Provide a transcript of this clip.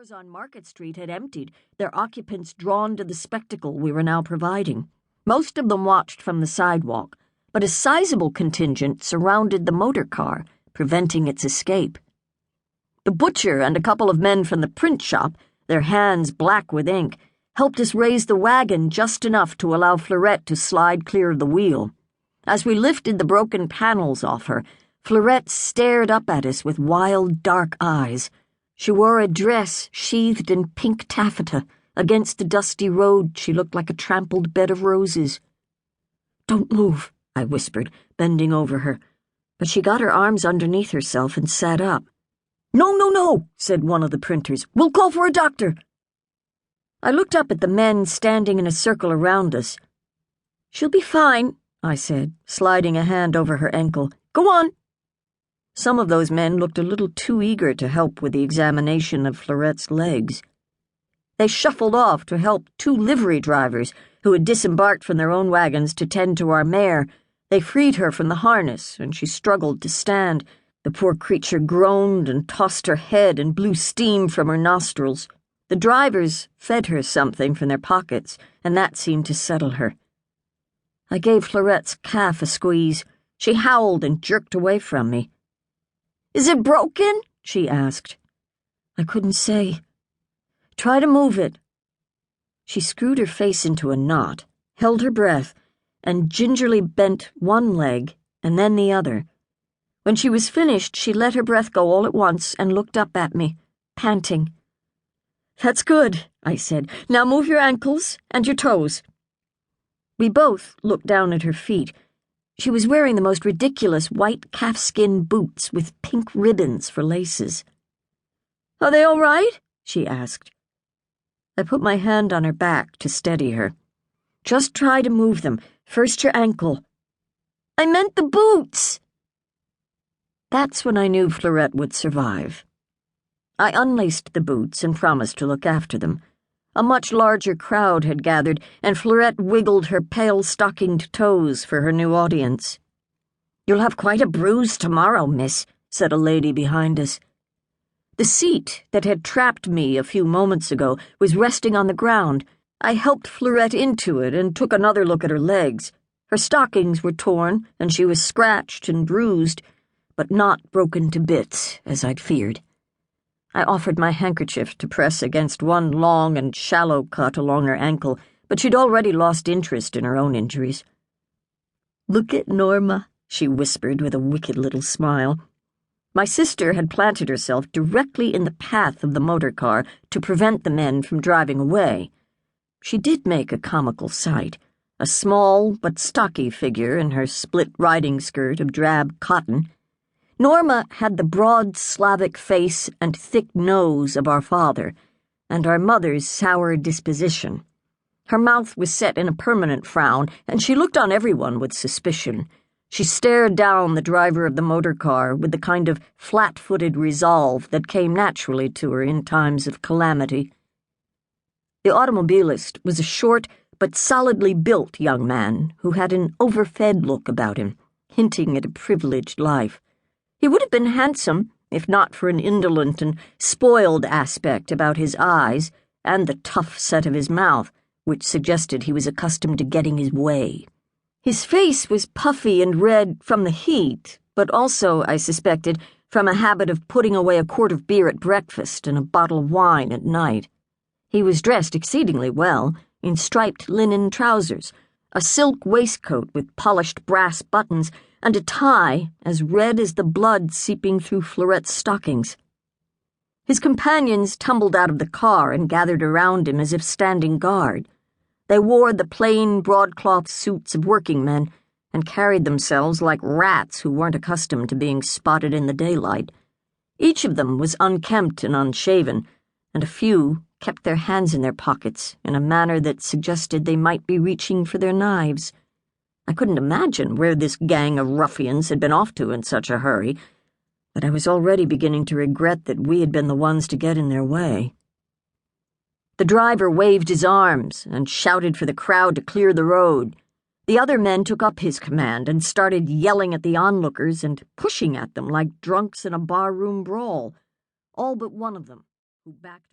stores on Market Street had emptied, their occupants drawn to the spectacle we were now providing. Most of them watched from the sidewalk, but a sizable contingent surrounded the motor car, preventing its escape. The butcher and a couple of men from the print shop, their hands black with ink, helped us raise the wagon just enough to allow Fleurette to slide clear of the wheel. As we lifted the broken panels off her, Fleurette stared up at us with wild, dark eyes. She wore a dress sheathed in pink taffeta. Against the dusty road, she looked like a trampled bed of roses. "Don't move," I whispered, bending over her. But she got her arms underneath herself and sat up. No, said one of the printers. "We'll call for a doctor." I looked up at the men standing in a circle around us. "She'll be fine," I said, sliding a hand over her ankle. "Go on." Some of those men looked a little too eager to help with the examination of Fleurette's legs. They shuffled off to help two livery drivers who had disembarked from their own wagons to tend to our mare. They freed her from the harness, and she struggled to stand. The poor creature groaned and tossed her head and blew steam from her nostrils. The drivers fed her something from their pockets, and that seemed to settle her. I gave Fleurette's calf a squeeze. She howled and jerked away from me. "Is it broken?" she asked. I couldn't say. "Try to move it." She screwed her face into a knot, held her breath, and gingerly bent one leg and then the other. When she was finished, she let her breath go all at once and looked up at me, panting. "That's good," I said. "Now move your ankles and your toes." We both looked down at her feet. She was wearing the most ridiculous white calfskin boots with pink ribbons for laces. "Are they all right?" she asked. I put my hand on her back to steady her. "Just try to move them. First your ankle." "I meant the boots." That's when I knew Fleurette would survive. I unlaced the boots and promised to look after them. A much larger crowd had gathered, and Fleurette wiggled her pale-stockinged toes for her new audience. "You'll have quite a bruise tomorrow, miss," said a lady behind us. The seat that had trapped me a few moments ago was resting on the ground. I helped Fleurette into it and took another look at her legs. Her stockings were torn, and she was scratched and bruised, but not broken to bits, as I'd feared. I offered my handkerchief to press against one long and shallow cut along her ankle, but she'd already lost interest in her own injuries. "Look at Norma," she whispered with a wicked little smile. My sister had planted herself directly in the path of the motor car to prevent the men from driving away. She did make a comical sight, a small but stocky figure in her split riding skirt of drab cotton. Norma had the broad Slavic face and thick nose of our father, and our mother's sour disposition. Her mouth was set in a permanent frown, and she looked on everyone with suspicion. She stared down the driver of the motor car with the kind of flat-footed resolve that came naturally to her in times of calamity. The automobilist was a short but solidly built young man who had an overfed look about him, hinting at a privileged life. He would have been handsome, if not for an indolent and spoiled aspect about his eyes and the tough set of his mouth, which suggested he was accustomed to getting his way. His face was puffy and red from the heat, but also, I suspected, from a habit of putting away a quart of beer at breakfast and a bottle of wine at night. He was dressed exceedingly well, in striped linen trousers, a silk waistcoat with polished brass buttons, and a tie as red as the blood seeping through Fleurette's stockings. His companions tumbled out of the car and gathered around him as if standing guard. They wore the plain broadcloth suits of working men and carried themselves like rats who weren't accustomed to being spotted in the daylight. Each of them was unkempt and unshaven, and a few kept their hands in their pockets in a manner that suggested they might be reaching for their knives. I couldn't imagine where this gang of ruffians had been off to in such a hurry, but I was already beginning to regret that we had been the ones to get in their way. The driver waved his arms and shouted for the crowd to clear the road. The other men took up his command and started yelling at the onlookers and pushing at them like drunks in a barroom brawl, all but one of them, who backed